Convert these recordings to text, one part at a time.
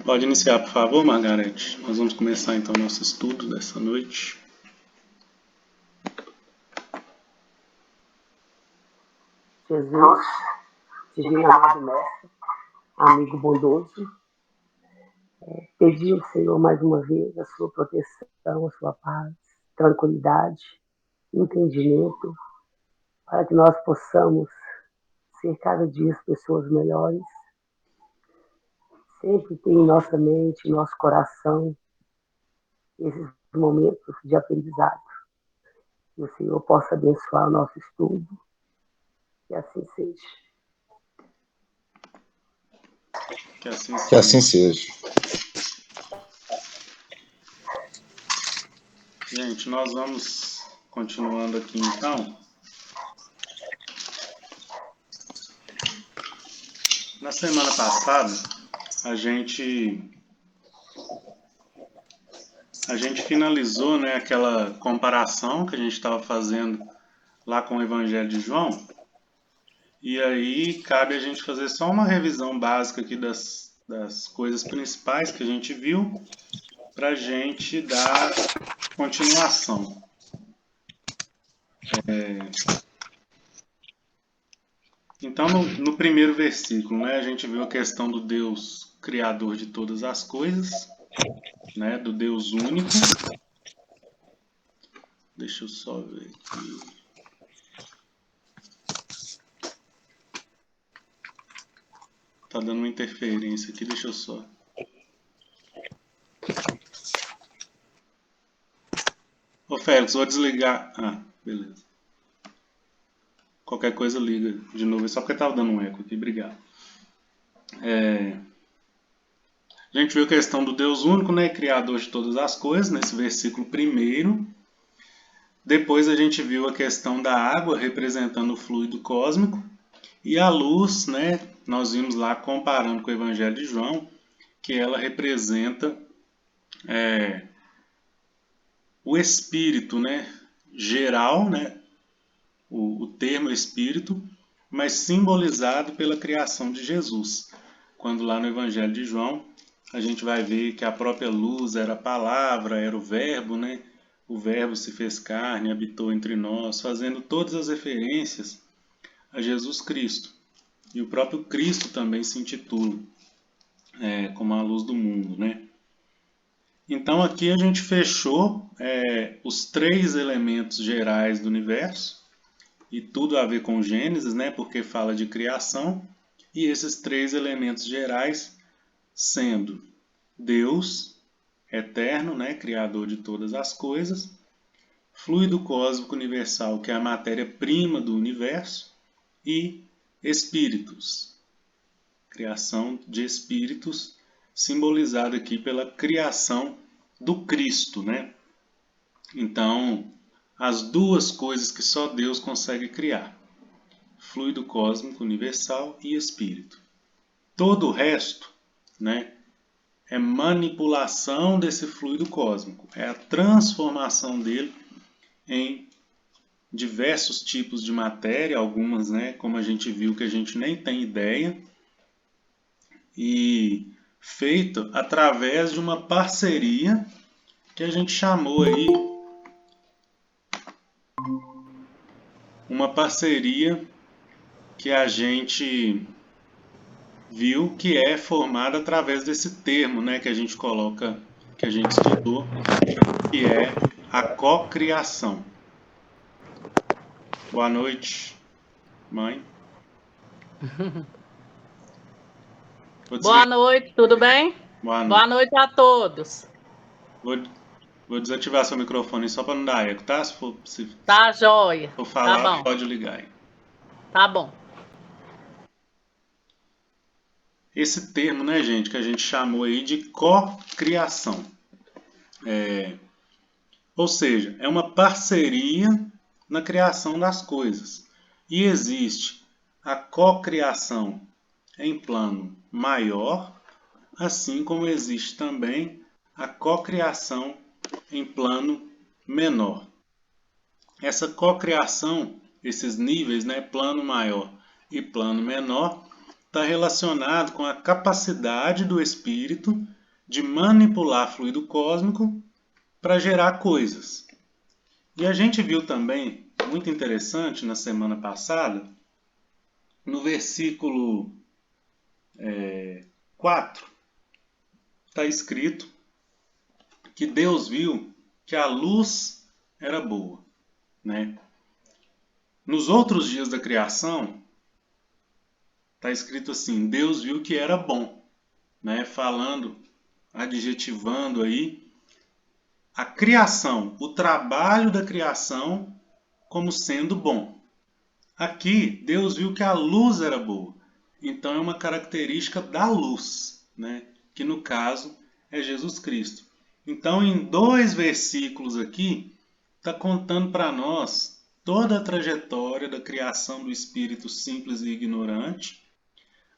Pode iniciar, por favor, Margarete. Nós vamos começar então nosso estudo dessa noite. Jesus, divino amado mestre, amigo bondoso, pedi ao Senhor mais uma vez a sua proteção, a sua paz, tranquilidade, entendimento, para que nós possamos ser cada dia pessoas melhores, sempre ter em nossa mente, em nosso coração, esses momentos de aprendizado. Que o Senhor possa abençoar o nosso estudo, que assim seja. Que assim seja. Gente, nós vamos continuando aqui então. Na semana passada, a gente finalizou, né, aquela comparação que a gente estava fazendo lá com o Evangelho de João. E aí cabe a gente fazer só uma revisão básica aqui das coisas principais que a gente viu, para a gente dar continuação. Então, no primeiro versículo, né, a gente viu a questão do Deus criador de todas as coisas, né, do Deus único. Deixa eu só ver aqui. Tá dando uma interferência aqui, deixa eu só. Ô Félix, vou desligar. Ah, beleza. Qualquer coisa liga de novo, é só porque tava dando um eco aqui, obrigado. A gente viu a questão do Deus único, né, criador de todas as coisas, nesse versículo primeiro. Depois a gente viu a questão da água representando o fluido cósmico. E a luz, né, nós vimos lá comparando com o Evangelho de João, que ela representa o espírito, né, geral, né, o termo espírito, mas simbolizado pela criação de Jesus. Quando lá no Evangelho de João, a gente vai ver que a própria luz era a palavra, era o verbo, né? O verbo se fez carne, habitou entre nós, fazendo todas as referências a Jesus Cristo. E o próprio Cristo também se intitula como a luz do mundo, né? Então aqui a gente fechou os três elementos gerais do universo, e tudo a ver com Gênesis, né? Porque fala de criação, e esses três elementos gerais sendo Deus, eterno, né? Criador de todas as coisas, fluido cósmico universal, que é a matéria-prima do universo, e espíritos, criação de espíritos, simbolizado aqui pela criação do Cristo, né? Então, as duas coisas que só Deus consegue criar: fluido cósmico universal e espírito. Todo o resto, né, é manipulação desse fluido cósmico, é a transformação dele em diversos tipos de matéria, algumas, né, como a gente viu, que a gente nem tem ideia, e feito através de uma parceria que a gente chamou aí, uma parceria que a gente viu que é formada através desse termo, né, que a gente coloca, que a gente estudou, que é a cocriação. Boa noite, mãe. Boa noite, tudo bem? Boa noite a todos. Vou desativar seu microfone só para não dar eco, tá? Tá jóia. Se for falar, tá bom. pode ligar aí. Tá bom. Esse termo, né, gente, que a gente chamou aí de cocriação. Ou seja, é uma parceria na criação das coisas. E existe a cocriação em plano maior, assim como existe também a cocriação em plano menor. Essa cocriação, esses níveis, né, plano maior e plano menor, está relacionado com a capacidade do espírito de manipular fluido cósmico para gerar coisas. E a gente viu também, muito interessante, na semana passada, no versículo 4, está escrito que Deus viu que a luz era boa, né? Nos outros dias da criação, está escrito assim, Deus viu que era bom, né? Falando, adjetivando aí a criação, o trabalho da criação como sendo bom. Aqui, Deus viu que a luz era boa. Então é uma característica da luz, né? Que no caso é Jesus Cristo. Então, em 2 versículos aqui, está contando para nós toda a trajetória da criação do espírito simples e ignorante,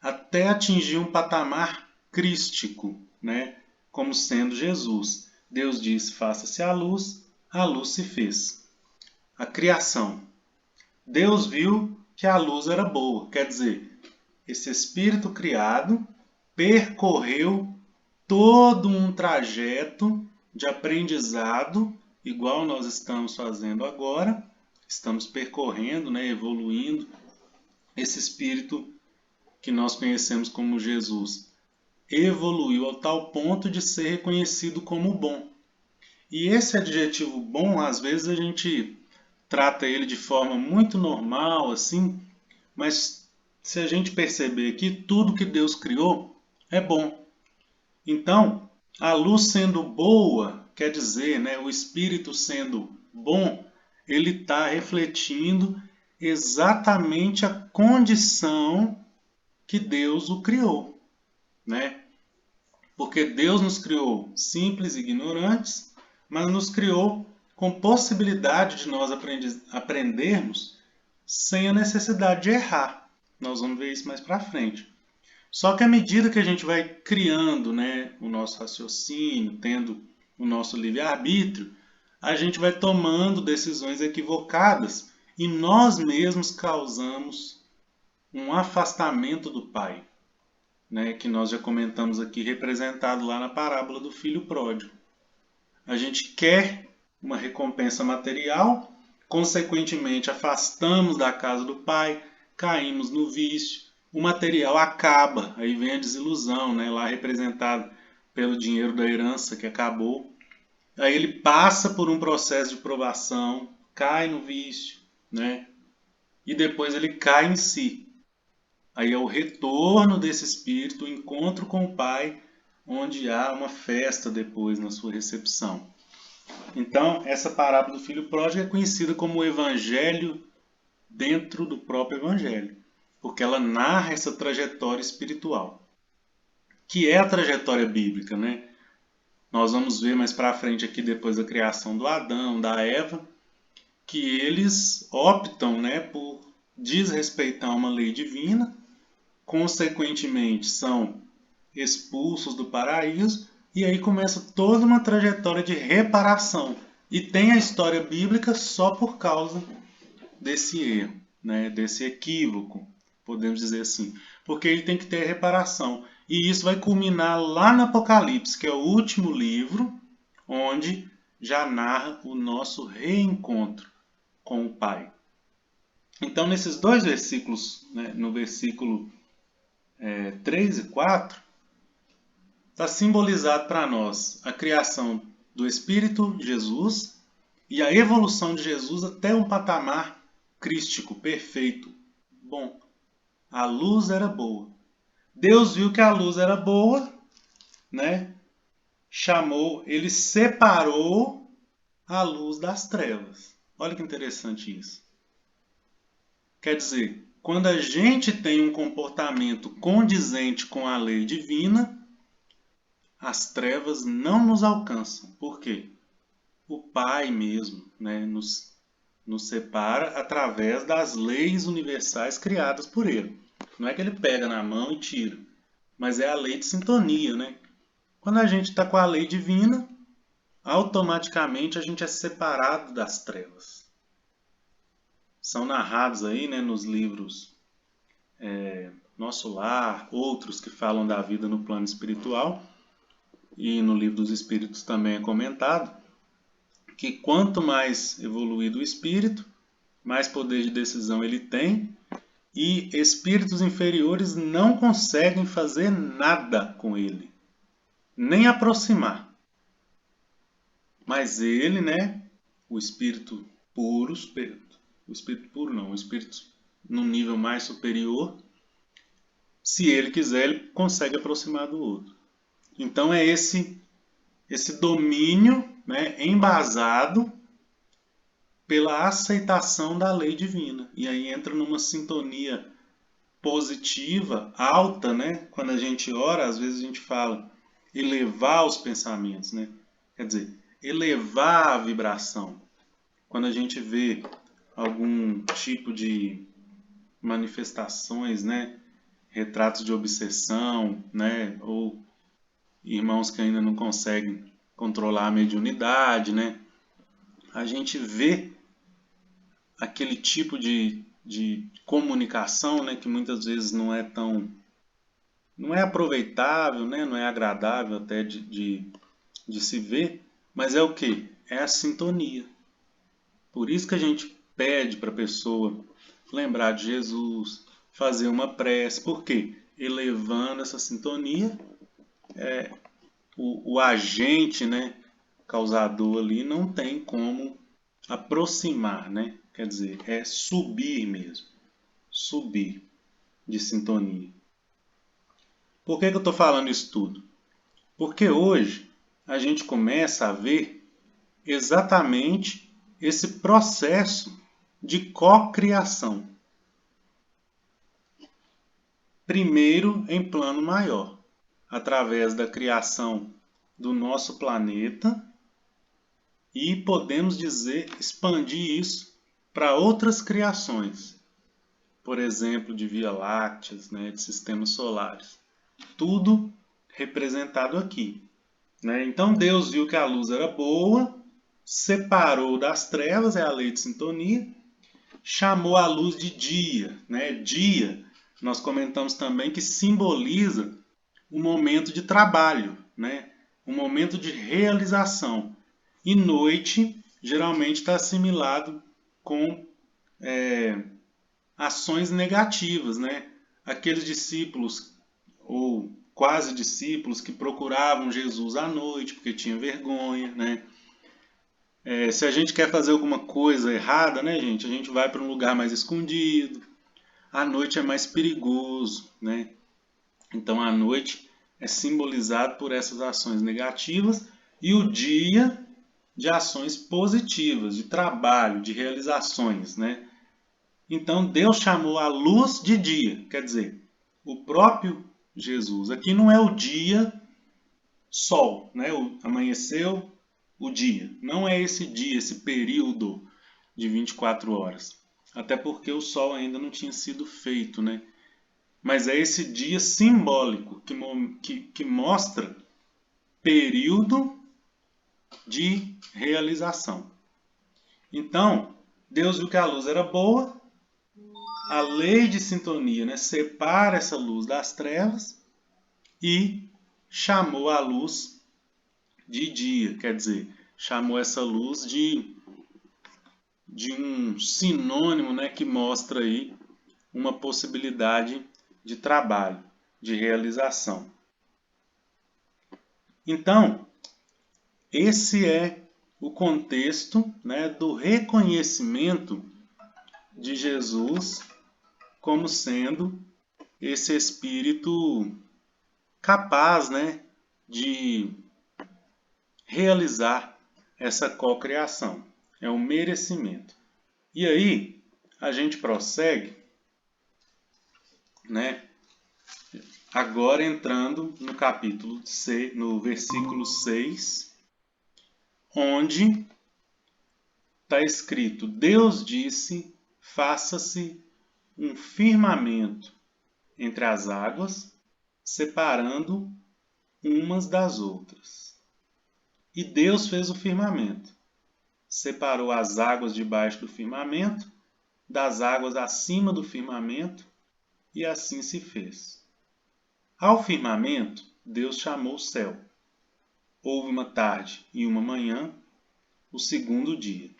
até atingir um patamar crístico, né? Como sendo Jesus. Deus disse, faça-se a luz se fez. A criação. Deus viu que a luz era boa, quer dizer, esse espírito criado percorreu todo um trajeto de aprendizado, igual nós estamos fazendo agora, estamos percorrendo, né, evoluindo. Esse espírito que nós conhecemos como Jesus evoluiu ao tal ponto de ser reconhecido como bom. E esse adjetivo bom, às vezes a gente trata ele de forma muito normal, assim, mas se a gente perceber que tudo que Deus criou é bom. Então, a luz sendo boa, quer dizer, né, o espírito sendo bom, ele está refletindo exatamente a condição que Deus o criou, né? Porque Deus nos criou simples e ignorantes, mas nos criou com possibilidade de nós aprendermos sem a necessidade de errar. Nós vamos ver isso mais para frente. Só que à medida que a gente vai criando, né, o nosso raciocínio, tendo o nosso livre-arbítrio, a gente vai tomando decisões equivocadas e nós mesmos causamos um afastamento do Pai, né, que nós já comentamos aqui, representado lá na parábola do filho pródigo. A gente quer uma recompensa material, consequentemente afastamos da casa do Pai, caímos no vício, o material acaba, aí vem a desilusão, né, lá representado pelo dinheiro da herança que acabou. Aí ele passa por um processo de provação, cai no vício, né, e depois ele cai em si. Aí é o retorno desse espírito, o encontro com o Pai, onde há uma festa depois na sua recepção. Então, essa parábola do filho pródigo é conhecida como o evangelho dentro do próprio evangelho, porque ela narra essa trajetória espiritual, que é a trajetória bíblica, né? Nós vamos ver mais para frente aqui, depois da criação do Adão, da Eva, que eles optam, né, por desrespeitar uma lei divina, consequentemente são expulsos do paraíso, e aí começa toda uma trajetória de reparação. E tem a história bíblica só por causa desse erro, né, desse equívoco, podemos dizer assim. Porque ele tem que ter reparação. E isso vai culminar lá no Apocalipse, que é o último livro, onde já narra o nosso reencontro com o Pai. Então, nesses 2 versículos, né, no versículo 3 e 4, está simbolizado para nós a criação do Espírito Jesus e a evolução de Jesus até um patamar crístico, perfeito. Bom, a luz era boa. Deus viu que a luz era boa, né? Chamou, ele separou a luz das trevas. Olha que interessante isso. Quer dizer, quando a gente tem um comportamento condizente com a lei divina, as trevas não nos alcançam. Por quê? O Pai mesmo, né, nos separa através das leis universais criadas por Ele. Não é que Ele pega na mão e tira, mas é a lei de sintonia, né? Quando a gente está com a lei divina, automaticamente a gente é separado das trevas. São narrados aí, né, nos livros Nosso Lar, outros que falam da vida no plano espiritual, e no Livro dos Espíritos também é comentado, que quanto mais evoluído o espírito, mais poder de decisão ele tem, e espíritos inferiores não conseguem fazer nada com ele, nem aproximar. Mas ele, né, o espírito puro, o espírito num nível mais superior, se ele quiser, ele consegue aproximar do outro. Então é esse domínio, né, embasado pela aceitação da lei divina. E aí entra numa sintonia positiva, alta, né? Quando a gente ora, às vezes a gente fala elevar os pensamentos, né? Quer dizer, elevar a vibração. Quando a gente vê algum tipo de manifestações, né? Retratos de obsessão, né? Ou irmãos que ainda não conseguem controlar a mediunidade, né? A gente vê aquele tipo de comunicação, né, que muitas vezes não é aproveitável, né, não é agradável até de se ver, mas é o quê? É a sintonia. Por isso que a gente pede para a pessoa lembrar de Jesus, fazer uma prece. Por quê? Elevando essa sintonia, o agente, né, causador ali não tem como aproximar, né? Quer dizer, é subir mesmo. Subir de sintonia. Por que eu estou falando isso tudo? Porque hoje a gente começa a ver exatamente esse processo de cocriação. Primeiro em plano maior, através da criação do nosso planeta, e podemos dizer, expandir isso para outras criações, por exemplo, de Via-Lácteas, né, de sistemas solares. Tudo representado aqui, né? Então Deus viu que a luz era boa, separou das trevas, é a lei de sintonia, chamou a luz de dia, né? Dia, nós comentamos também que simboliza um momento de trabalho, né? Um momento de realização. E noite geralmente está assimilado com ações negativas, né? Aqueles discípulos ou quase discípulos que procuravam Jesus à noite porque tinham vergonha, né? Se a gente quer fazer alguma coisa errada, né, gente? A gente vai para um lugar mais escondido. À noite é mais perigoso, né? Então a noite é simbolizado por essas ações negativas e o dia de ações positivas, de trabalho, de realizações, né? Então Deus chamou a luz de dia, quer dizer, o próprio Jesus. Aqui não é o dia sol, né? Amanheceu o dia. Não é esse dia, esse período de 24 horas. Até porque o sol ainda não tinha sido feito, né? Mas é esse dia simbólico que mostra período de realização. Então, Deus viu que a luz era boa, a lei de sintonia, né, separa essa luz das trevas e chamou a luz de dia, quer dizer, chamou essa luz de um sinônimo, né, que mostra aí uma possibilidade de trabalho, de realização. Então, esse é o contexto, né, do reconhecimento de Jesus como sendo esse espírito capaz, né, de realizar essa cocriação. É um merecimento. E aí, a gente prossegue, né, agora entrando no capítulo 6, no versículo 6, onde está escrito: Deus disse, faça-se um firmamento entre as águas, separando umas das outras. E Deus fez o firmamento. Separou as águas debaixo do firmamento, das águas acima do firmamento, e assim se fez. Ao firmamento, Deus chamou o céu. Houve uma tarde e uma manhã, o segundo dia.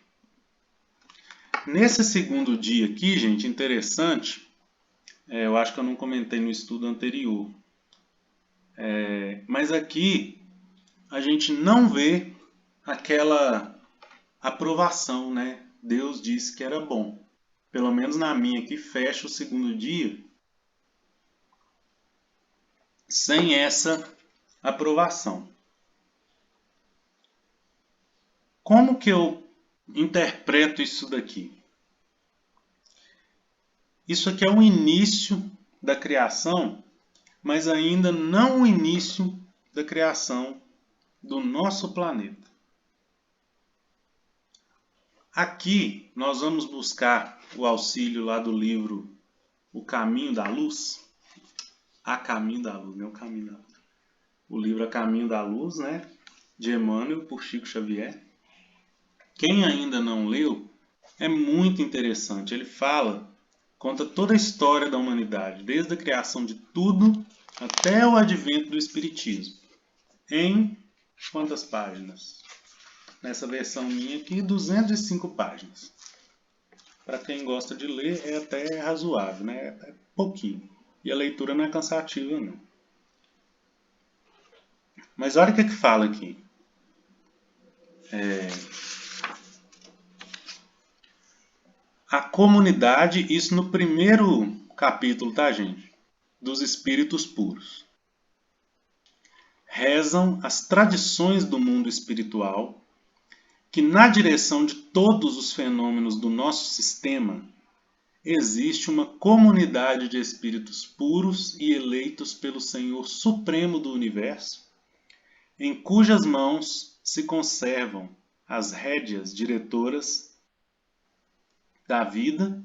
Nesse segundo dia aqui, gente, interessante, eu acho que eu não comentei no estudo anterior, mas aqui a gente não vê aquela aprovação, né? Deus disse que era bom. Pelo menos na minha aqui, fecha o segundo dia sem essa aprovação. Como que eu interpreto isso daqui? Isso aqui é o início da criação, mas ainda não o início da criação do nosso planeta. Aqui nós vamos buscar o auxílio lá do livro O Caminho da Luz. A Caminho da Luz, não é o Caminho da Luz. O livro A Caminho da Luz, né? De Emmanuel, por Chico Xavier. Quem ainda não leu, é muito interessante. Ele conta toda a história da humanidade, desde a criação de tudo até o advento do Espiritismo. Em quantas páginas? Nessa versão minha aqui, 205 páginas. Para quem gosta de ler, é até razoável, né? É até pouquinho. E a leitura não é cansativa, não. Mas olha o que fala aqui. A comunidade, isso no primeiro capítulo, tá, gente? Dos espíritos puros. Rezam as tradições do mundo espiritual que na direção de todos os fenômenos do nosso sistema existe uma comunidade de espíritos puros e eleitos pelo Senhor Supremo do Universo, em cujas mãos se conservam as rédeas diretoras da vida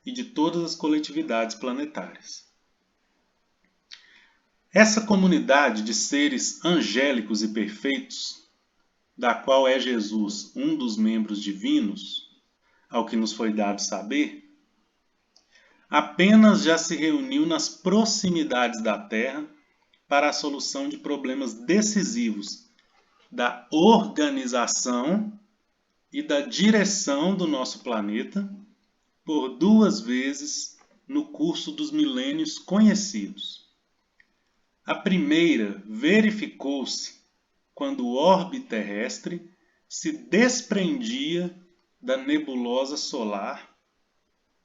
e de todas as coletividades planetárias. Essa comunidade de seres angélicos e perfeitos, da qual é Jesus um dos membros divinos, ao que nos foi dado saber, apenas já se reuniu nas proximidades da Terra para a solução de problemas decisivos da organização e da direção do nosso planeta por 2 vezes no curso dos milênios conhecidos. A primeira verificou-se quando o orbe terrestre se desprendia da nebulosa solar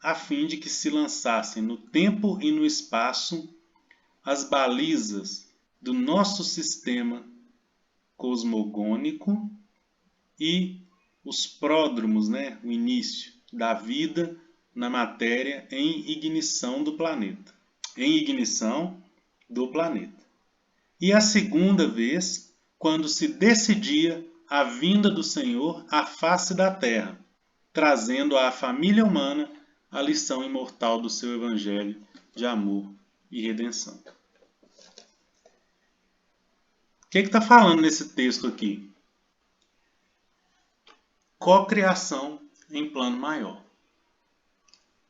a fim de que se lançassem no tempo e no espaço as balizas do nosso sistema cosmogônico e os pródromos, né, o início da vida na matéria em ignição do planeta. E a segunda vez, quando se decidia a vinda do Senhor à face da Terra, trazendo à família humana a lição imortal do seu Evangelho de amor e redenção. O que está falando nesse texto aqui? Cocriação em plano maior.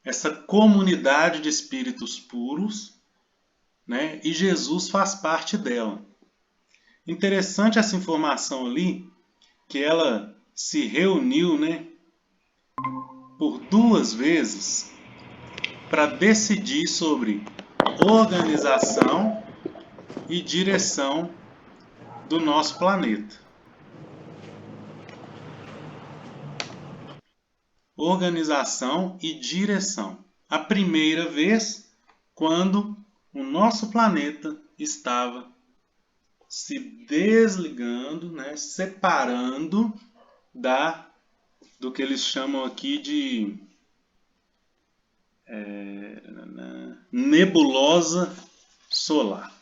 Essa comunidade de espíritos puros, né? E Jesus faz parte dela. Interessante essa informação ali, que ela se reuniu, né, por 2 vezes para decidir sobre organização e direção do nosso planeta. Organização e direção. A primeira vez, quando o nosso planeta estava se desligando, né, separando do que eles chamam aqui de nebulosa solar.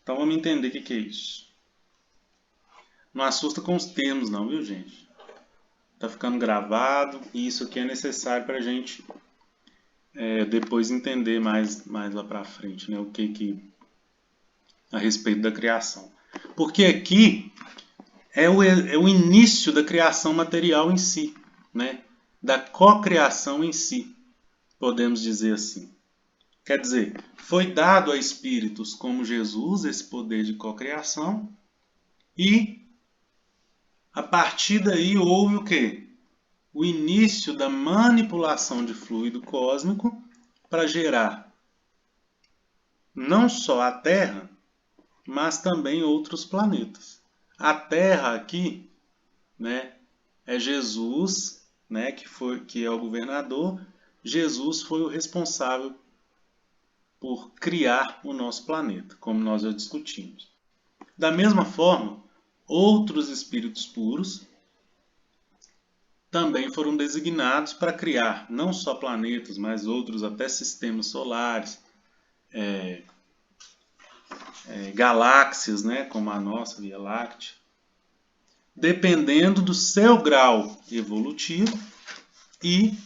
Então vamos entender o que é isso. Não assusta com os termos não, viu, gente? Está ficando gravado e isso aqui é necessário para a gente depois entender mais lá para frente, né, o que a respeito da criação. Porque aqui é o início da criação material em si, né, da cocriação em si, podemos dizer assim. Quer dizer, foi dado a espíritos como Jesus esse poder de cocriação e a partir daí houve o quê? O início da manipulação de fluido cósmico para gerar não só a Terra, mas também outros planetas. A Terra aqui, né, é Jesus, né, que é o governador. Jesus foi o responsável por criar o nosso planeta, como nós já discutimos. Da mesma forma, outros espíritos puros também foram designados para criar não só planetas, mas outros até sistemas solares, galáxias, né, como a nossa Via Láctea, dependendo do seu grau evolutivo e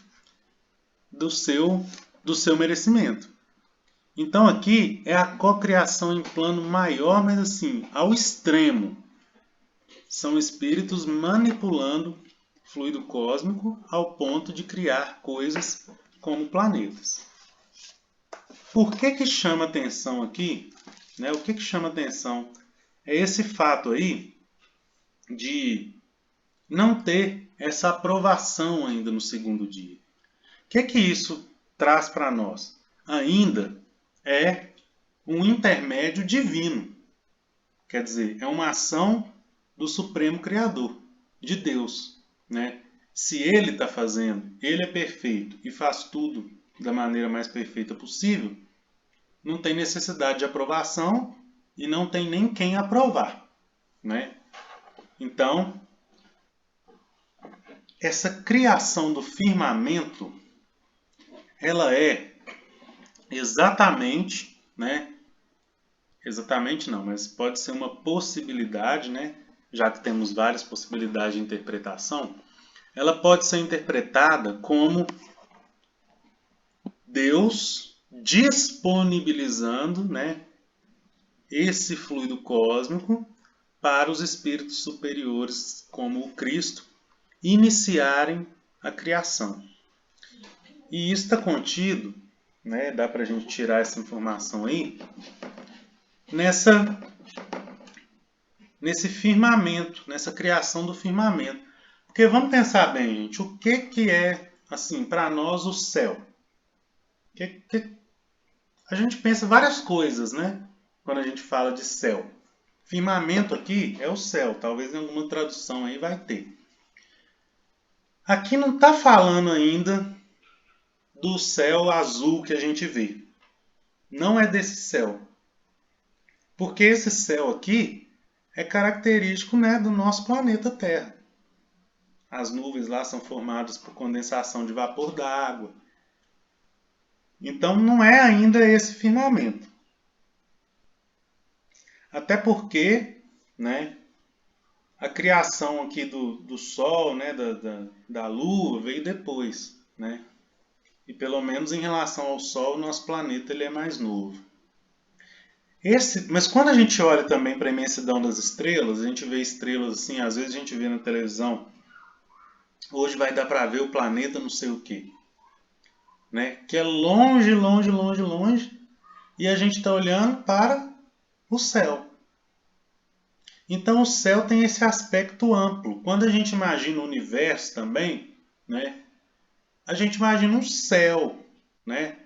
do seu merecimento. Então aqui é a cocriação em plano maior, mas assim, ao extremo. São espíritos manipulando fluido cósmico ao ponto de criar coisas como planetas. Por que chama atenção aqui? Né? O que chama atenção é esse fato aí de não ter essa aprovação ainda no segundo dia. O que isso traz para nós? Ainda é um intermédio divino. Quer dizer, é uma ação do Supremo Criador, de Deus. Né? Se Ele está fazendo, Ele é perfeito e faz tudo da maneira mais perfeita possível, não tem necessidade de aprovação e não tem nem quem aprovar. Né? Então, essa criação do firmamento, ela é exatamente, né? Exatamente não, mas pode ser uma possibilidade, né? Já que temos várias possibilidades de interpretação, ela pode ser interpretada como Deus disponibilizando, né, esse fluido cósmico para os espíritos superiores, como o Cristo, iniciarem a criação. E isso está contido, né, dá para a gente tirar essa informação aí, nesse firmamento, nessa criação do firmamento. Porque vamos pensar bem, gente, o que é, assim, para nós o céu? A gente pensa várias coisas, né? Quando a gente fala de céu. Firmamento aqui é o céu, talvez em alguma tradução aí vai ter. Aqui não está falando ainda do céu azul que a gente vê. Não é desse céu. Porque esse céu aqui é característico, né, do nosso planeta Terra. As nuvens lá são formadas por condensação de vapor d'água. Então não é ainda esse firmamento. Até porque, né, a criação aqui do Sol, né, da Lua, veio depois. Né? E pelo menos em relação ao Sol, o nosso planeta ele é mais novo. Mas quando a gente olha também para a imensidão das estrelas, a gente vê estrelas assim, às vezes a gente vê na televisão, hoje vai dar para ver o planeta não sei o quê. Né? Que é longe, longe, longe, longe, e a gente está olhando para o céu. Então o céu tem esse aspecto amplo. Quando a gente imagina o universo também, né, a gente imagina um céu, né,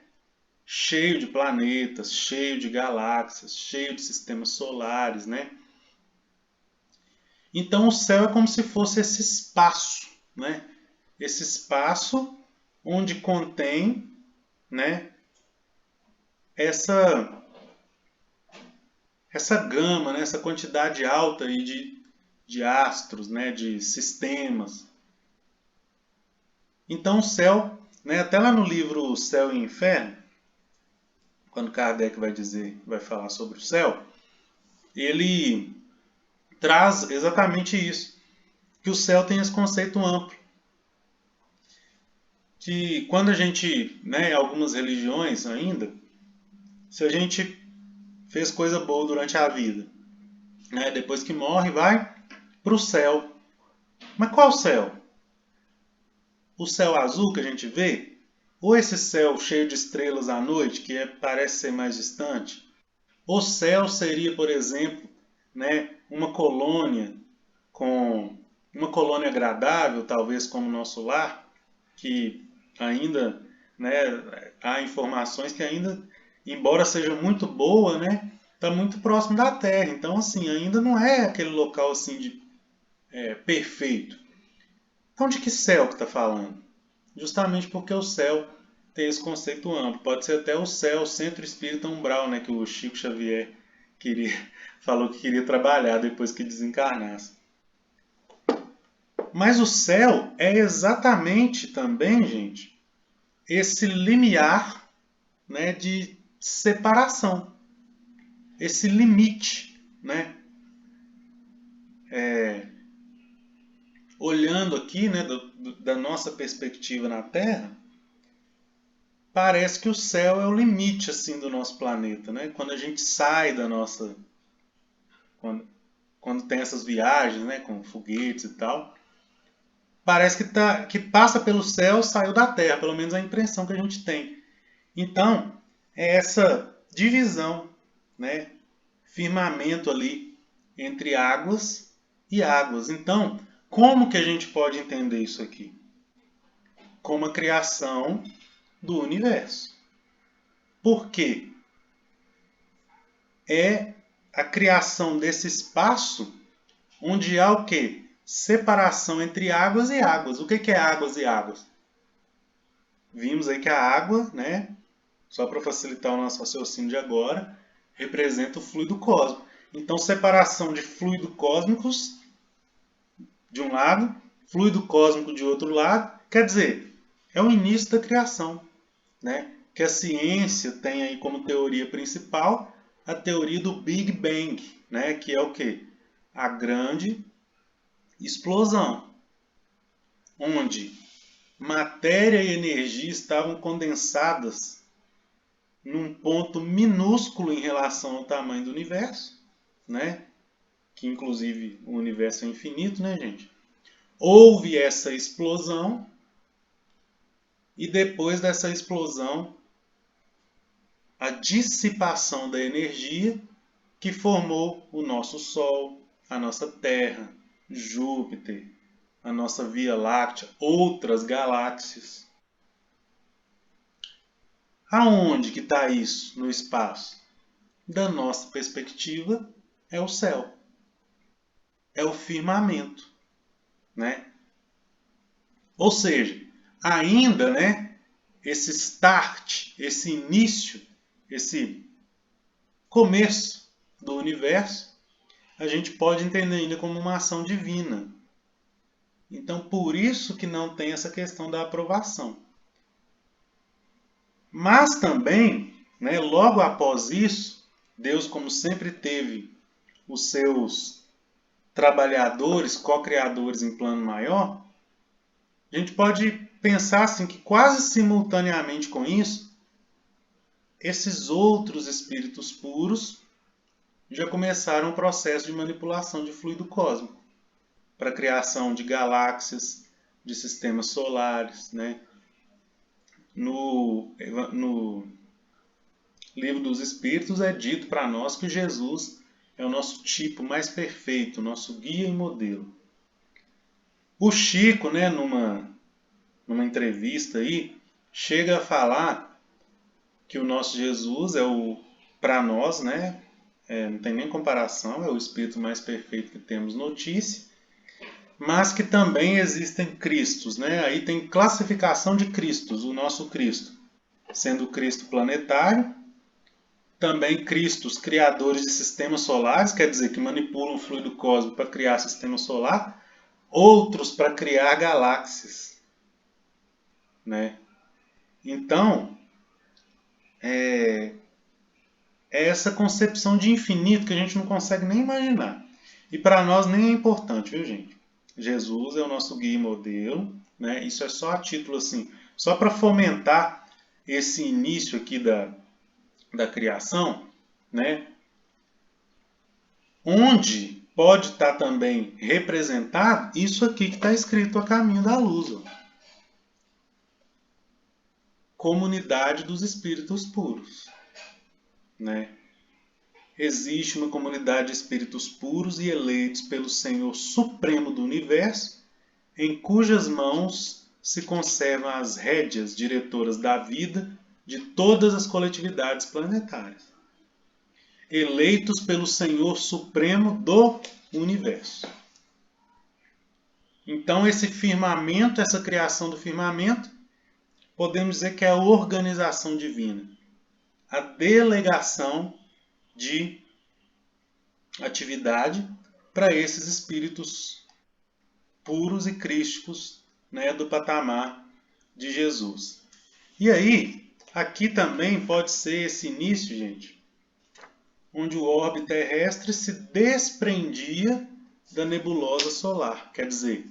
cheio de planetas, cheio de galáxias, cheio de sistemas solares. Né? Então o céu é como se fosse esse espaço, né, esse espaço onde contém, né, essa gama, né, essa quantidade alta aí de astros, né, de sistemas. Então o céu, né, até lá no livro Céu e Inferno, quando Kardec vai falar sobre o céu, ele traz exatamente isso, que o céu tem esse conceito amplo. Que quando a gente, né, em algumas religiões ainda, se a gente fez coisa boa durante a vida, né, depois que morre vai para o céu. Mas qual céu? O céu azul que a gente vê? Ou esse céu cheio de estrelas à noite, que parece ser mais distante. O céu seria, por exemplo, né, uma colônia agradável, talvez como o nosso lar, que ainda, né, há informações que ainda, embora seja muito boa, né, está muito próximo da Terra. Então, assim, ainda não é aquele local assim perfeito. Então, de que céu que está falando? Justamente porque o céu tem esse conceito amplo. Pode ser até o céu, centro espírita umbral, né, que o Chico Xavier falou que queria trabalhar depois que desencarnasse. Mas o céu é exatamente também, gente, esse limiar, né, de separação, esse limite, né? Olhando aqui, né, da nossa perspectiva na Terra, parece que o céu é o limite assim do nosso planeta, né? Quando a gente sai da nossa, quando tem essas viagens, né, com foguetes e tal, parece que passa pelo céu, saiu da Terra, pelo menos a impressão que a gente tem. Então, é essa divisão, né, firmamento ali entre águas e águas. Então, como que a gente pode entender isso aqui? Como a criação do universo. Por quê? É a criação desse espaço onde há o quê? Separação entre águas e águas. O que é águas e águas? Vimos aí que a água, né, só para facilitar o nosso raciocínio de agora, representa o fluido cósmico. Então, separação de fluidos cósmicos de um lado, fluido cósmico de outro lado, quer dizer, é o início da criação, né? Que a ciência tem aí como teoria principal a teoria do Big Bang, né? Que é o quê? A grande explosão, onde matéria e energia estavam condensadas num ponto minúsculo em relação ao tamanho do universo, né? Que inclusive o universo é infinito, né, gente? Houve essa explosão e depois dessa explosão, a dissipação da energia que formou o nosso Sol, a nossa Terra, Júpiter, a nossa Via Láctea, outras galáxias. Aonde que está isso no espaço? Da nossa perspectiva, é o céu. É o firmamento, né? Ou seja, ainda, né, esse start, esse início, esse começo do universo, a gente pode entender ainda como uma ação divina. Então, por isso que não tem essa questão da aprovação. Mas também, né, logo após isso, Deus, como sempre teve os seus trabalhadores, co-criadores em plano maior, a gente pode pensar assim que quase simultaneamente com isso, esses outros espíritos puros já começaram o processo de manipulação de fluido cósmico para a criação de galáxias, de sistemas solares, né? No Livro dos Espíritos é dito para nós que Jesus é o nosso tipo mais perfeito, nosso guia e modelo. O Chico, né, numa entrevista aí, chega a falar que o nosso Jesus é para nós, né, não tem nem comparação, é o espírito mais perfeito que temos notícia, mas que também existem Cristos, né? Aí tem classificação de Cristos, o nosso Cristo, sendo o Cristo planetário, também Cristos criadores de sistemas solares, quer dizer, que manipulam o fluido cósmico para criar sistema solar, outros para criar galáxias, né? Então, é essa concepção de infinito que a gente não consegue nem imaginar. E para nós nem é importante, viu, gente? Jesus é o nosso guia e modelo, né? Isso é só a título assim, só para fomentar esse início aqui da criação, né? Onde pode estar também representado isso aqui que está escrito a caminho da luz. Ó. comunidade dos espíritos puros, né? Existe uma comunidade de espíritos puros e eleitos pelo Senhor Supremo do Universo, em cujas mãos se conservam as rédeas diretoras da vida de todas as coletividades planetárias. Eleitos pelo Senhor Supremo do Universo. Então, esse firmamento, essa criação do firmamento, podemos dizer que é a organização divina, a delegação de atividade para esses espíritos puros e crísticos, né, do patamar de Jesus. E aí, aqui também pode ser esse início, gente, onde o orbe terrestre se desprendia da nebulosa solar, quer dizer,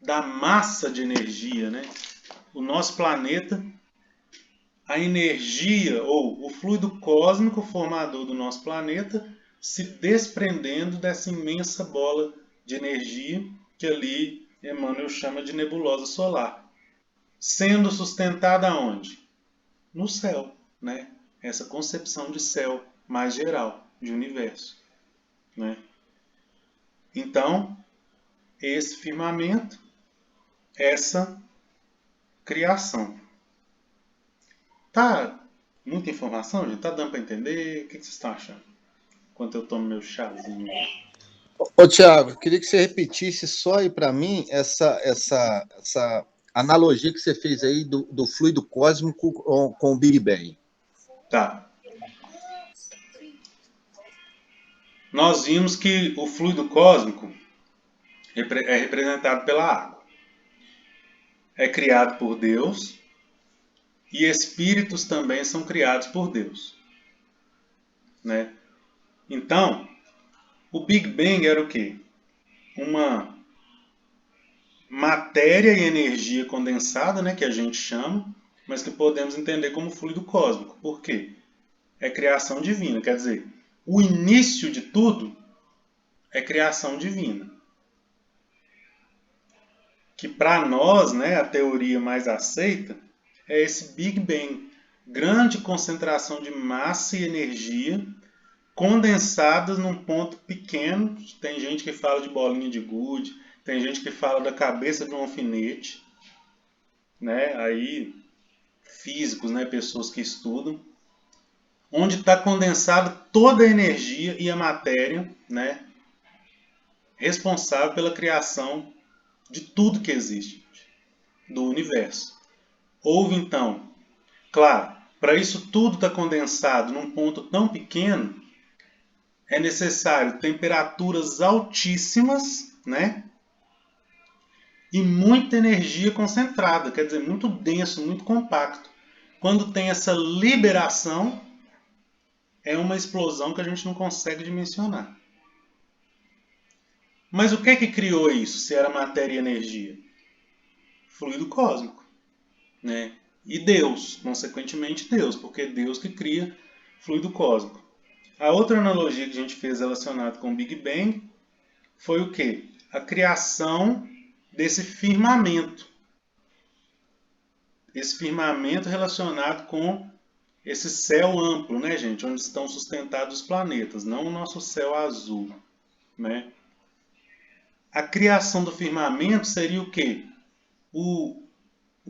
da massa de energia, né? O nosso planeta, a energia ou o fluido cósmico formador do nosso planeta se desprendendo dessa imensa bola de energia que ali Emmanuel chama de nebulosa solar, sendo sustentada onde? No céu, né? Essa concepção de céu mais geral, de universo, né? Então, esse firmamento, essa criação. Tá muita informação, gente? Tá dando para entender? O que vocês estão achando? Enquanto eu tomo meu chazinho. Ô, Tiago, queria que você repetisse só aí para mim essa analogia que você fez aí do fluido cósmico com o Big Bang. Tá. Nós vimos que o fluido cósmico é representado pela água. É criado por Deus e espíritos também são criados por Deus, né? Então, o Big Bang era o quê? Uma matéria e energia condensada, né, que a gente chama, mas que podemos entender como fluido cósmico. Por quê? É criação divina, quer dizer, o início de tudo é criação divina. Que para nós, né, a teoria mais aceita é esse Big Bang, grande concentração de massa e energia condensadas num ponto pequeno. Tem gente que fala de bolinha de gude, tem gente que fala da cabeça de um alfinete, né? Aí físicos, né, pessoas que estudam, onde está condensada toda a energia e a matéria, né, responsável pela criação de tudo que existe, do universo. Houve então, claro, para isso tudo estar condensado num ponto tão pequeno, é necessário temperaturas altíssimas, né? E muita energia concentrada, quer dizer, muito denso, muito compacto. Quando tem essa liberação, é uma explosão que a gente não consegue dimensionar. Mas o que é que criou isso, se era matéria e energia? Fluido cósmico, né? E Deus, consequentemente Deus, porque é Deus que cria fluido cósmico. A outra analogia que a gente fez relacionada com o Big Bang foi o quê? A criação desse firmamento. Esse firmamento relacionado com esse céu amplo, né, gente? Onde estão sustentados os planetas, não o nosso céu azul, né? A criação do firmamento seria o quê? O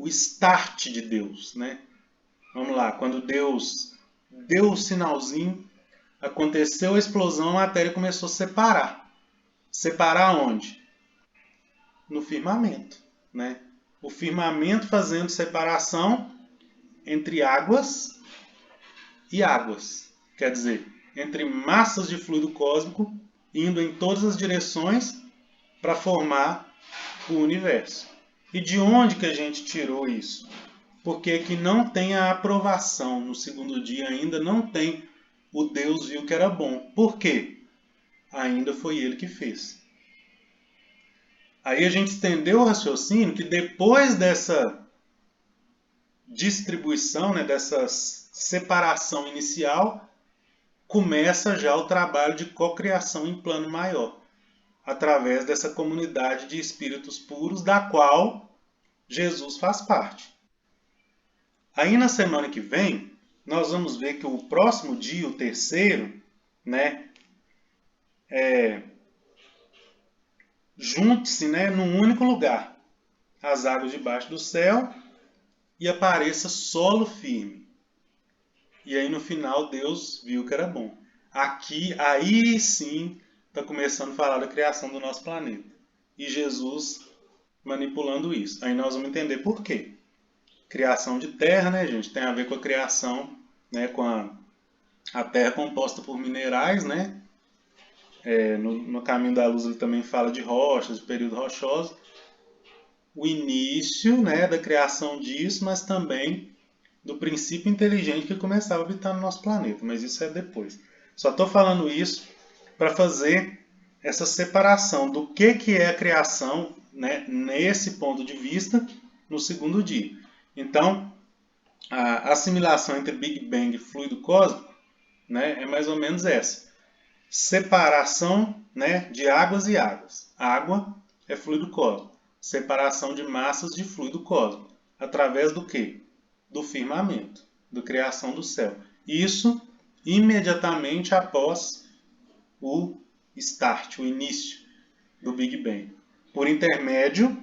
start de Deus, né? Vamos lá, quando Deus deu o sinalzinho, aconteceu a explosão, a matéria começou a separar. Separar onde? No firmamento, né? O firmamento fazendo separação entre águas e águas. Quer dizer, entre massas de fluido cósmico indo em todas as direções para formar o universo. E de onde que a gente tirou isso? Porque aqui não tem a aprovação. No segundo dia ainda não tem o Deus viu que era bom. Por quê? Ainda foi ele que fez. Aí a gente estendeu o raciocínio que depois dessa distribuição, né, dessa separação inicial, começa já o trabalho de cocriação em plano maior, através dessa comunidade de espíritos puros, da qual Jesus faz parte. Aí na semana que vem, nós vamos ver que o próximo dia, o terceiro, né, junte-se, né, num único lugar as águas debaixo do céu e apareça solo firme. E aí no final Deus viu que era bom. Aqui, aí sim, está começando a falar da criação do nosso planeta. E Jesus manipulando isso. Aí nós vamos entender por quê. Criação de terra, né, gente? Tem a ver com a criação, né, com a terra composta por minerais, né? No Caminho da Luz ele também fala de rochas, de período rochoso. O início, né, da criação disso, mas também do princípio inteligente que começava a habitar no nosso planeta. Mas isso é depois. Só estou falando isso para fazer essa separação do que é a criação, né, nesse ponto de vista, no segundo dia. Então, a assimilação entre Big Bang e fluido cósmico, né, é mais ou menos essa. Separação, né, de águas e águas. Água é fluido cósmico. Separação de massas de fluido cósmico. Através do quê? Do firmamento, da criação do céu. Isso imediatamente após o start, o início do Big Bang. Por intermédio,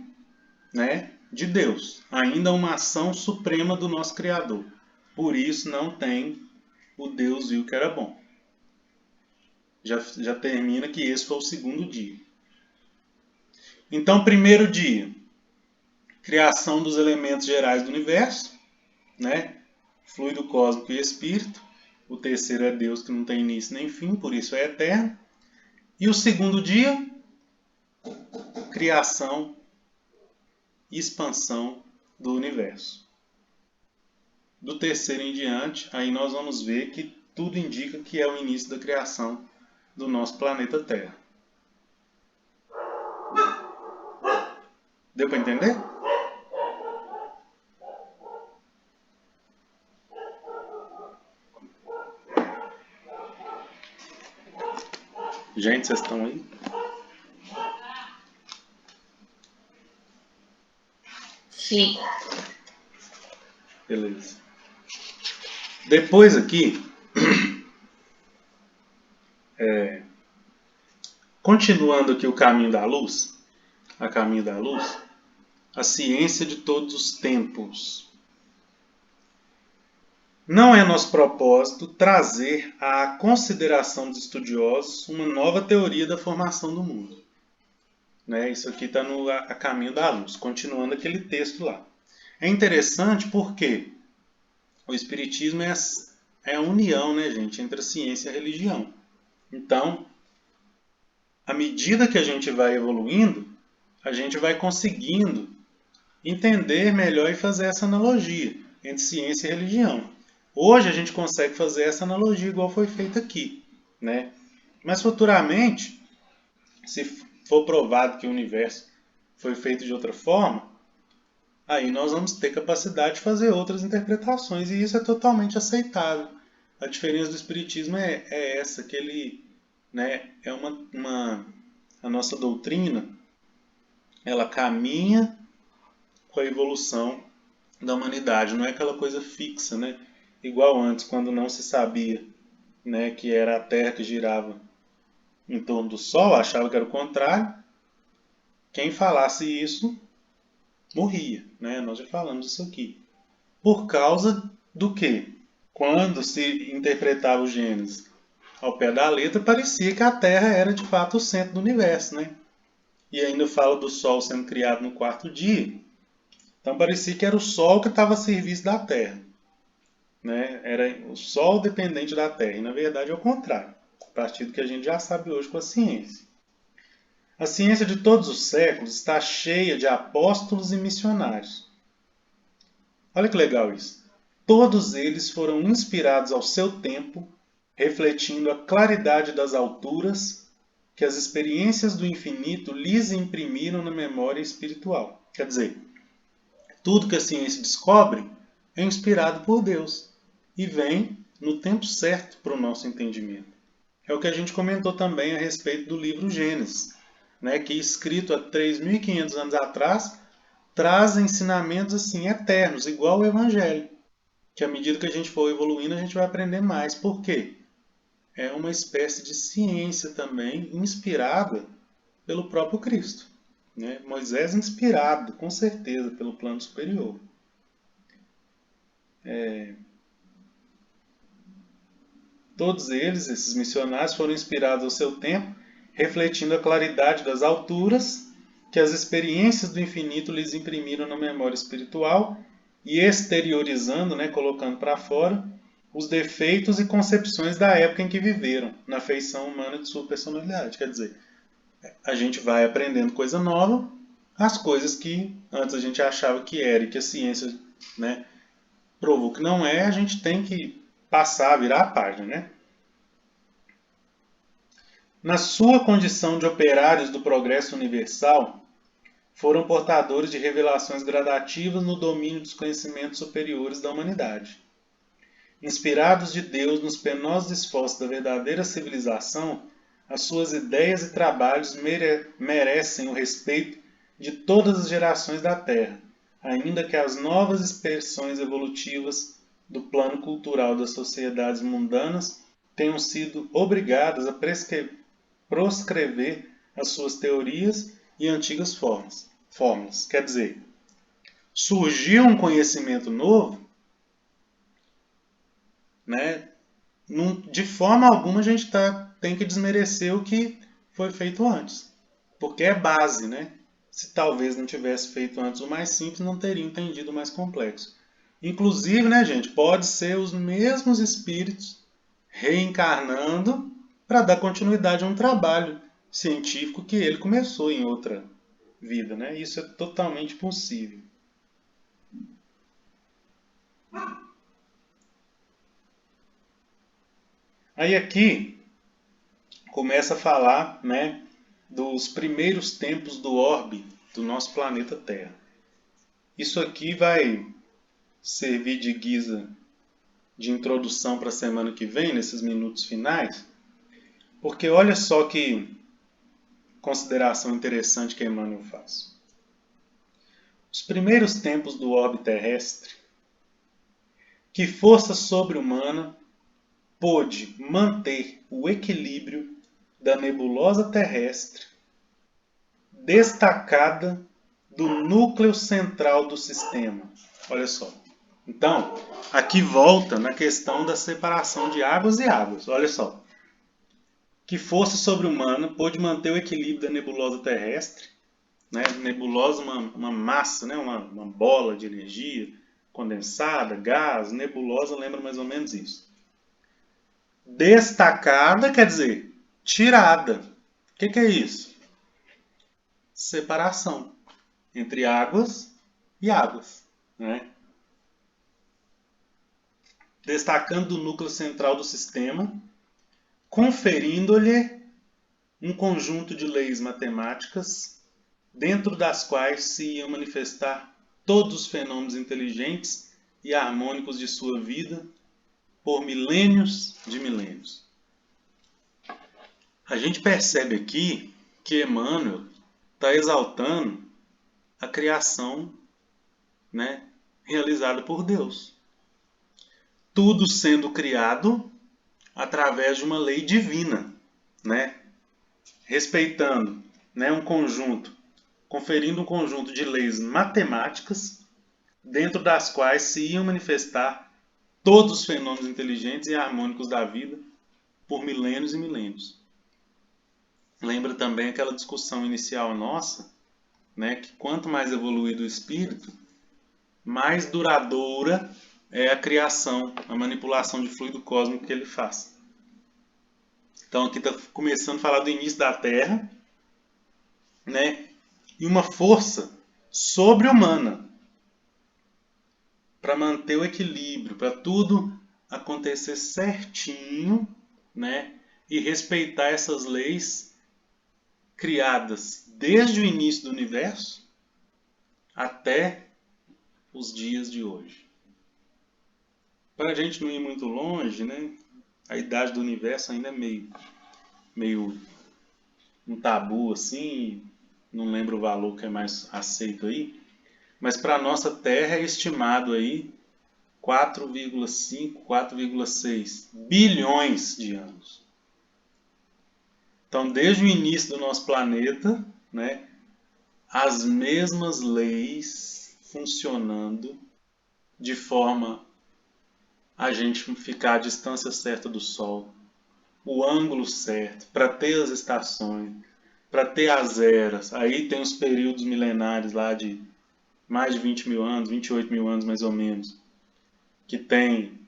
né, de Deus. Ainda uma ação suprema do nosso Criador. Por isso não tem o Deus viu que era bom. Já termina que esse foi o segundo dia. Então, primeiro dia, criação dos elementos gerais do universo, né? Fluido cósmico e espírito. O terceiro é Deus, que não tem início nem fim, por isso é eterno. E o segundo dia, criação e expansão do universo. Do terceiro em diante, aí nós vamos ver que tudo indica que é o início da criação do nosso planeta Terra. Deu para entender? Gente, vocês estão aí? Sim. Beleza. Depois aqui, continuando aqui o caminho da luz, a ciência de todos os tempos. Não é nosso propósito trazer à consideração dos estudiosos uma nova teoria da formação do mundo. Né? Isso aqui está no A Caminho da Luz, continuando aquele texto lá. É interessante porque o Espiritismo é a união, né, gente, entre a ciência e a religião. Então, à medida que a gente vai evoluindo, a gente vai conseguindo entender melhor e fazer essa analogia entre ciência e religião. Hoje a gente consegue fazer essa analogia igual foi feita aqui, né? Mas futuramente, se for provado que o universo foi feito de outra forma, aí nós vamos ter capacidade de fazer outras interpretações e isso é totalmente aceitável. A diferença do Espiritismo é essa, que ele, né, é a nossa doutrina, ela caminha com a evolução da humanidade, não é aquela coisa fixa, né? Igual antes, quando não se sabia, né, que era a Terra que girava em torno do Sol, achava que era o contrário. Quem falasse isso morria, né? Nós já falamos isso aqui. Por causa do quê? Quando se interpretava o Gênesis ao pé da letra, parecia que a Terra era de fato o centro do universo, né? E ainda fala do Sol sendo criado no quarto dia. Então parecia que era o Sol que estava a serviço da Terra. Né? Era o Sol dependente da Terra, e na verdade é o contrário, a partir do que a gente já sabe hoje com a ciência. A ciência de todos os séculos está cheia de apóstolos e missionários. Olha que legal isso. Todos eles foram inspirados ao seu tempo, refletindo a claridade das alturas que as experiências do infinito lhes imprimiram na memória espiritual. Quer dizer, tudo que a ciência descobre é inspirado por Deus e vem no tempo certo para o nosso entendimento. É o que a gente comentou também a respeito do livro Gênesis, né, que escrito há 3.500 anos atrás, traz ensinamentos assim eternos, igual o Evangelho. que à medida que a gente for evoluindo, a gente vai aprender mais. Por quê? É uma espécie de ciência também inspirada pelo próprio Cristo. Né? Moisés inspirado, com certeza, pelo plano superior. Todos eles, esses missionários, foram inspirados ao seu tempo, refletindo a claridade das alturas que as experiências do infinito lhes imprimiram na memória espiritual e exteriorizando, né, colocando para fora, os defeitos e concepções da época em que viveram, na feição humana de sua personalidade. Quer dizer, a gente vai aprendendo coisa nova, as coisas que antes a gente achava que era e que a ciência, né, provou que não é, a gente tem que passar, virar a página, né? Na sua condição de operários do progresso universal, foram portadores de revelações gradativas no domínio dos conhecimentos superiores da humanidade. Inspirados de Deus nos penosos esforços da verdadeira civilização, as suas ideias e trabalhos merecem o respeito de todas as gerações da Terra, ainda que as novas expressões evolutivas do plano cultural das sociedades mundanas tenham sido obrigadas a proscrever as suas teorias e antigas fórmulas. Quer dizer, surgiu um conhecimento novo, né? De forma alguma a gente tem que desmerecer o que foi feito antes, porque é base, né? Se talvez não tivesse feito antes o mais simples, não teria entendido o mais complexo. Inclusive, né, gente, pode ser os mesmos espíritos reencarnando para dar continuidade a um trabalho científico que ele começou em outra vida, né? Isso é totalmente possível. Aí aqui começa a falar, né, dos primeiros tempos do orbe do nosso planeta Terra. Isso aqui vai servir de guisa de introdução para a semana que vem, nesses minutos finais, porque olha só que consideração interessante que Emmanuel faz. Os primeiros tempos do orbe terrestre, que força sobre-humana pôde manter o equilíbrio da nebulosa terrestre, destacada do núcleo central do sistema. Olha só. Então, aqui volta na questão da separação de águas e águas. Olha só. Que força sobre-humana pôde manter o equilíbrio da nebulosa terrestre, né? Nebulosa, uma massa, né? uma bola de energia condensada, gás, nebulosa, lembra mais ou menos isso. Destacada quer dizer tirada. O que é isso? Separação entre águas e águas, né? Destacando do núcleo central do sistema, conferindo-lhe um conjunto de leis matemáticas, dentro das quais se iam manifestar todos os fenômenos inteligentes e harmônicos de sua vida por milênios de milênios. A gente percebe aqui que Emmanuel está exaltando a criação, né, realizada por Deus. Tudo sendo criado através de uma lei divina, né, respeitando, né, um conjunto, conferindo um conjunto de leis matemáticas, dentro das quais se iam manifestar todos os fenômenos inteligentes e harmônicos da vida por milênios e milênios. Lembra também aquela discussão inicial nossa, né, que quanto mais evoluído o espírito, mais duradoura é a criação, a manipulação de fluido cósmico que ele faz. Então aqui está começando a falar do início da Terra, né, e uma força sobre-humana para manter o equilíbrio, para tudo acontecer certinho, né, e respeitar essas leis criadas desde o início do universo até os dias de hoje. Para a gente não ir muito longe, né, a idade do universo ainda é meio um tabu assim, não lembro o valor que é mais aceito aí, mas para a nossa Terra é estimado aí 4,5, 4,6 bilhões de anos. Então, desde o início do nosso planeta, né, as mesmas leis funcionando de forma a gente ficar à distância certa do Sol, o ângulo certo, para ter as estações, para ter as eras. Aí tem os períodos milenares lá de mais de 20 mil anos, 28 mil anos mais ou menos, que tem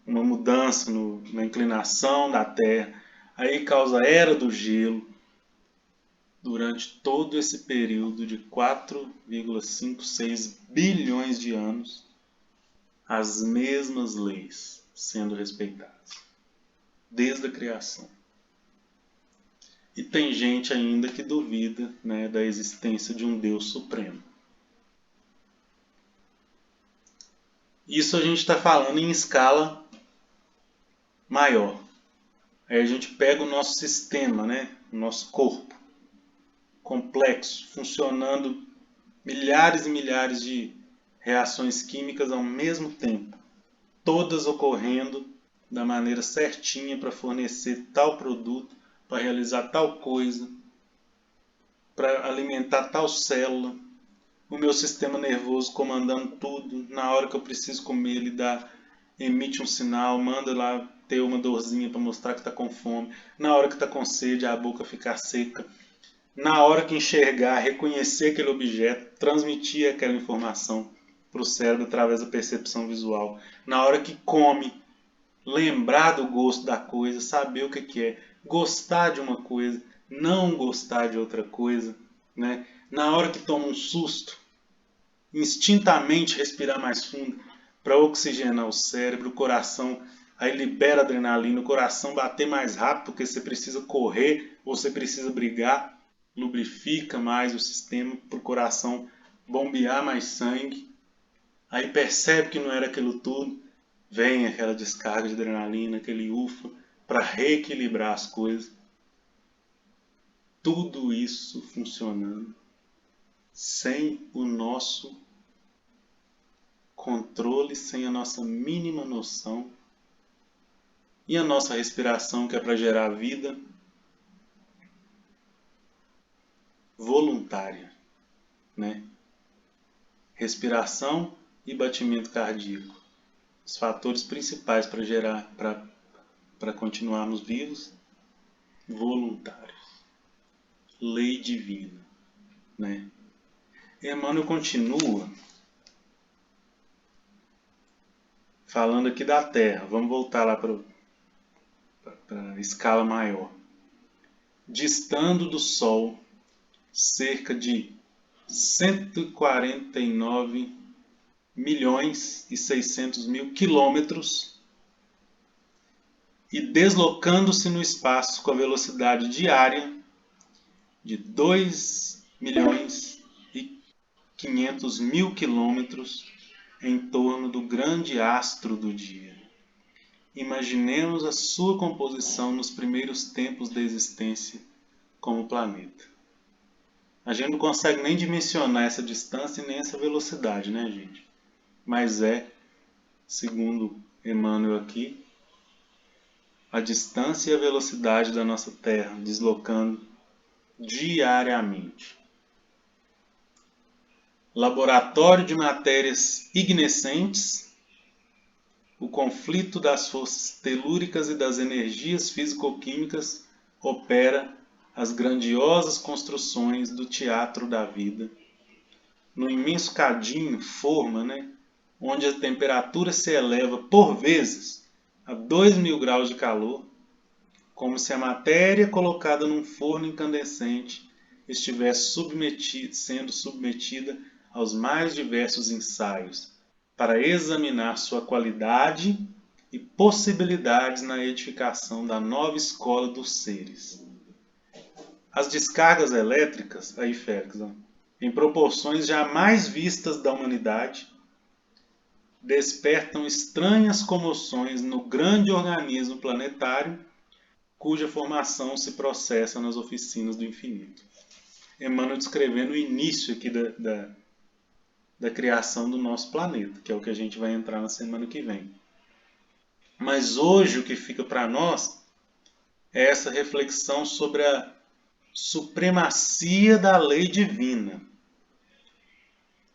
uma mudança na inclinação da Terra. Aí causa a Era do Gelo. Durante todo esse período de 4,56 bilhões de anos, as mesmas leis sendo respeitadas, desde a criação. E tem gente ainda que duvida, né, da existência de um Deus supremo. Isso a gente está falando em escala maior. Aí a gente pega o nosso sistema, né, o nosso corpo complexo, funcionando milhares e milhares de reações químicas ao mesmo tempo, todas ocorrendo da maneira certinha para fornecer tal produto, para realizar tal coisa, para alimentar tal célula, o meu sistema nervoso comandando tudo, na hora que eu preciso comer ele emite um sinal, manda lá ter uma dorzinha para mostrar que está com fome, na hora que está com sede a boca ficar seca, na hora que enxergar, reconhecer aquele objeto, transmitir aquela informação para o cérebro através da percepção visual, na hora que come, lembrar do gosto da coisa, saber o que é, gostar de uma coisa, não gostar de outra coisa, né? Na hora que toma um susto, instintamente respirar mais fundo para oxigenar o cérebro, o coração, aí libera adrenalina, o coração bater mais rápido porque você precisa correr ou você precisa brigar, lubrifica mais o sistema para o coração bombear mais sangue, aí percebe que não era aquilo tudo, vem aquela descarga de adrenalina, aquele ufa, para reequilibrar as coisas. Tudo isso funcionando sem o nosso controle, sem a nossa mínima noção. E a nossa respiração, que é para gerar vida voluntária, né? Respiração e batimento cardíaco, os fatores principais para gerar, para continuarmos vivos, voluntários, lei divina, né? Emmanuel continua falando aqui da Terra. Vamos voltar lá para a escala maior. Distando do Sol cerca de 149 milhões e 600 mil quilômetros e deslocando-se no espaço com a velocidade diária de 2 milhões e 500 mil quilômetros em torno do grande astro do dia. Imaginemos a sua composição nos primeiros tempos da existência como planeta. A gente não consegue nem dimensionar essa distância e nem essa velocidade, né, gente? Mas segundo Emmanuel aqui, a distância e a velocidade da nossa Terra deslocando diariamente. Laboratório de matérias ignescentes, o conflito das forças telúricas e das energias físico-químicas opera as grandiosas construções do teatro da vida. No imenso cadinho forma, né, onde a temperatura se eleva por vezes a 2.000 graus de calor, como se a matéria colocada num forno incandescente estivesse sendo submetida aos mais diversos ensaios, para examinar sua qualidade e possibilidades na edificação da nova escola dos seres. As descargas elétricas, aí Félix, em proporções jamais vistas da humanidade, despertam estranhas comoções no grande organismo planetário, cuja formação se processa nas oficinas do infinito. Emmanuel descrevendo o início aqui da criação do nosso planeta, que é o que a gente vai entrar na semana que vem. Mas hoje o que fica para nós é essa reflexão sobre a supremacia da lei divina.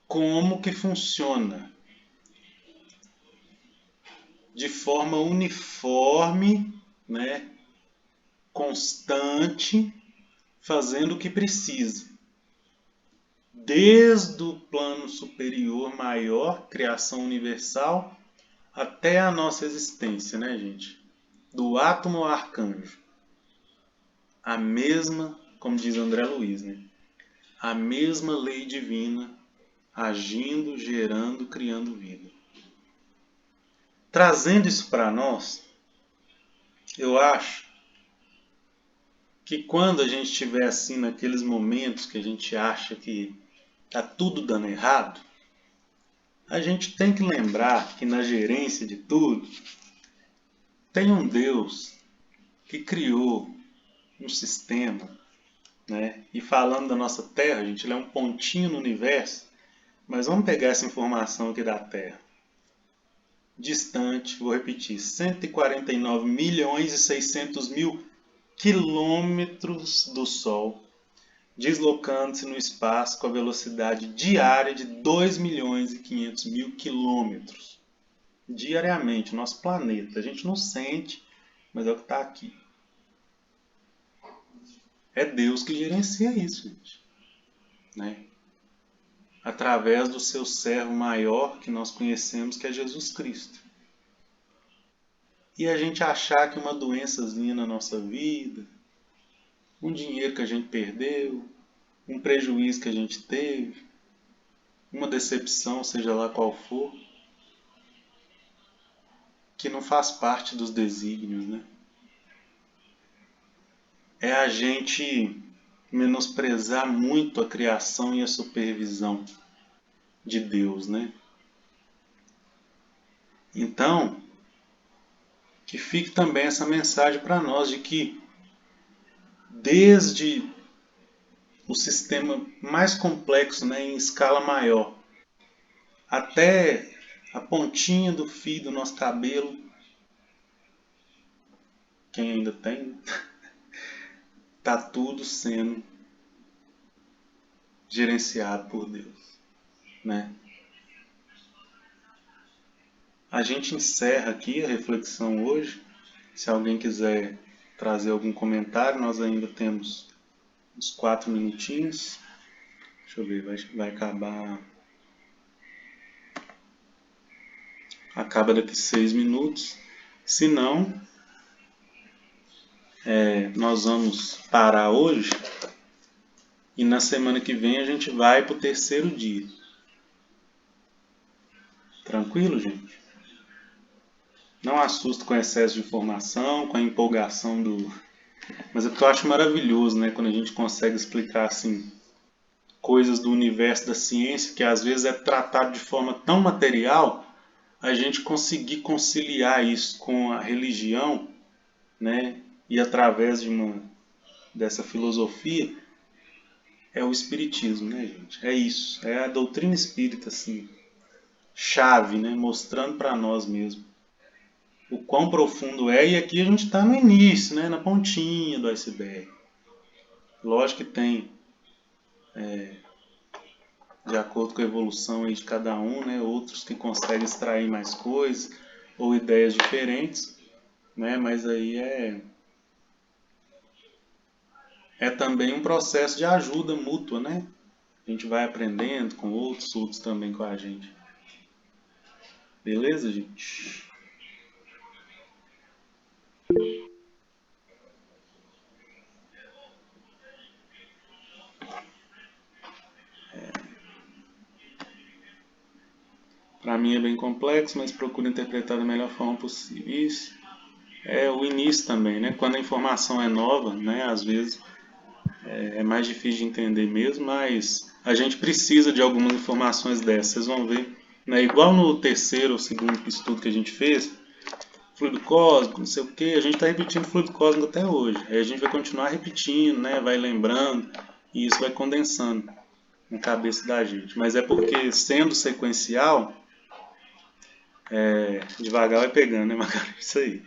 Como que funciona de forma uniforme, né, constante, fazendo o que precisa. Desde o plano superior maior, criação universal, até a nossa existência, né, gente? Do átomo ao arcanjo. A mesma, como diz André Luiz, né? A mesma lei divina agindo, gerando, criando vida. Trazendo isso para nós, eu acho que quando a gente estiver assim naqueles momentos que a gente acha que está tudo dando errado, a gente tem que lembrar que na gerência de tudo tem um Deus que criou um sistema, né? E falando da nossa Terra, gente, ele é um pontinho no universo, mas vamos pegar essa informação aqui da Terra. Distante, vou repetir, 149.600.000 quilômetros do Sol, deslocando-se no espaço com a velocidade diária de 2.500.000 quilômetros. Diariamente, o nosso planeta. A gente não sente, mas é o que está aqui. É Deus que gerencia isso, gente. Né? Através do seu servo maior que nós conhecemos, que é Jesus Cristo. E a gente achar que uma doençazinha na nossa vida, um dinheiro que a gente perdeu, um prejuízo que a gente teve, uma decepção, seja lá qual for, que não faz parte dos desígnios, né? É a gente menosprezar muito a criação e a supervisão de Deus, né? Então, que fique também essa mensagem para nós de que desde o sistema mais complexo, né, em escala maior, até a pontinha do fio do nosso cabelo, quem ainda tem, está tudo sendo gerenciado por Deus, né? A gente encerra aqui a reflexão hoje. Se alguém quiser trazer algum comentário, nós ainda temos uns 4 minutinhos. Deixa eu ver, vai acabar. Acaba daqui 6 minutos. Se não, nós vamos parar hoje e na semana que vem a gente vai para o terceiro dia. Tranquilo, gente? Não assusta com excesso de informação, com a empolgação do... Mas é porque eu acho maravilhoso, né? Quando a gente consegue explicar assim, coisas do universo da ciência, que às vezes é tratado de forma tão material, a gente conseguir conciliar isso com a religião, né? E através dessa filosofia, é o espiritismo, né, gente? É isso, é a doutrina espírita, assim, chave, né? Mostrando para nós mesmos o quão profundo é, e aqui a gente está no início, né? Na pontinha do iceberg. Lógico que tem, de acordo com a evolução aí de cada um, né? Outros que conseguem extrair mais coisas, ou ideias diferentes, né? Mas aí é também um processo de ajuda mútua, né? A gente vai aprendendo com outros também com a gente. Beleza, gente? Para mim é bem complexo, mas procuro interpretar da melhor forma possível. Isso é o início também, né? Quando a informação é nova, né? Às vezes é mais difícil de entender mesmo, mas a gente precisa de algumas informações dessas. Vocês vão ver, né? Igual no terceiro ou segundo estudo que a gente fez, fluido cósmico, não sei o que, a gente está repetindo fluido cósmico até hoje. Aí a gente vai continuar repetindo, né? Vai lembrando e isso vai condensando. na cabeça da gente. Mas é porque, sendo sequencial, devagar vai pegando, né, Macario? Isso aí.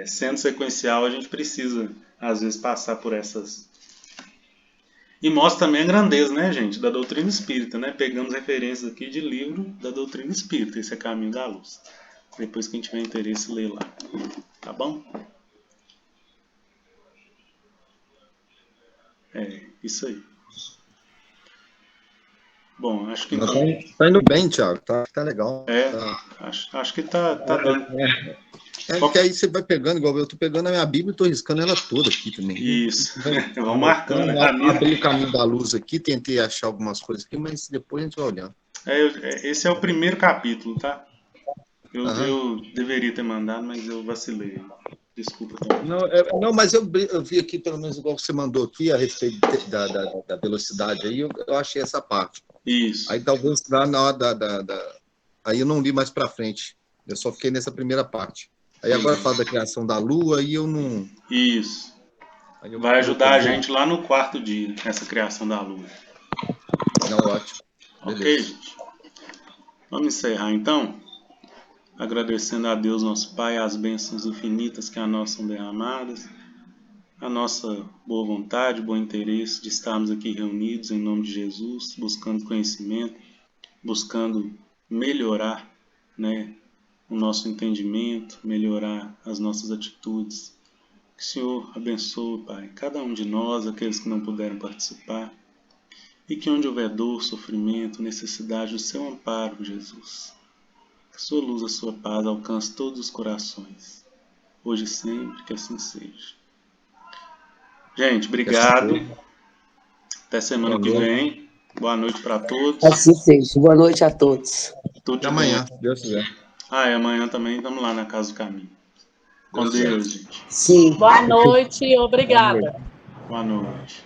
Sendo sequencial, a gente precisa, às vezes, passar por essas... E mostra também a grandeza, né, gente, da doutrina espírita, né? Pegamos referências aqui de livro da doutrina espírita, esse é Caminho da Luz. Depois, quem tiver interesse, lê lá. Tá bom? Isso aí. Bom, acho que então... Tá indo bem, Thiago. Tá legal. Acho que tá dando... Porque aí você vai pegando, igual eu tô pegando a minha Bíblia e tô riscando ela toda aqui também. Isso. Vamos marcando. Abri o Caminho da Luz aqui, tentei achar algumas coisas aqui, mas depois a gente vai olhando. Esse é o primeiro capítulo, tá? Eu deveria ter mandado, mas eu vacilei. Desculpa também. Não, mas eu vi aqui, pelo menos igual você mandou aqui, a respeito da velocidade, aí eu achei essa parte. Isso. Aí talvez lá na hora aí eu não li mais para frente. Eu só fiquei nessa primeira parte. Aí agora fala da criação da Lua, aí eu não... Isso. Vai ajudar a gente lá no 4º dia, essa criação da Lua. Não, ótimo. Beleza. Ok, gente? Vamos encerrar, então? Agradecendo a Deus, nosso Pai, as bênçãos infinitas que a nós são derramadas, a nossa boa vontade, bom interesse de estarmos aqui reunidos em nome de Jesus, buscando conhecimento, buscando melhorar, né, o nosso entendimento, melhorar as nossas atitudes. Que o Senhor abençoe, Pai, cada um de nós, aqueles que não puderam participar, e que onde houver dor, sofrimento, necessidade, o seu amparo, Jesus. Que a sua luz, a sua paz alcance todos os corações, hoje e sempre, que assim seja. Gente, obrigado. Até semana que vem. Boa noite para todos. Assim seja. Boa noite a todos. Tudo de amanhã, bom. Deus quiser. Amanhã também estamos lá na Casa do Caminho. Com Deus, gente. Sim. Boa noite e obrigada. Boa noite.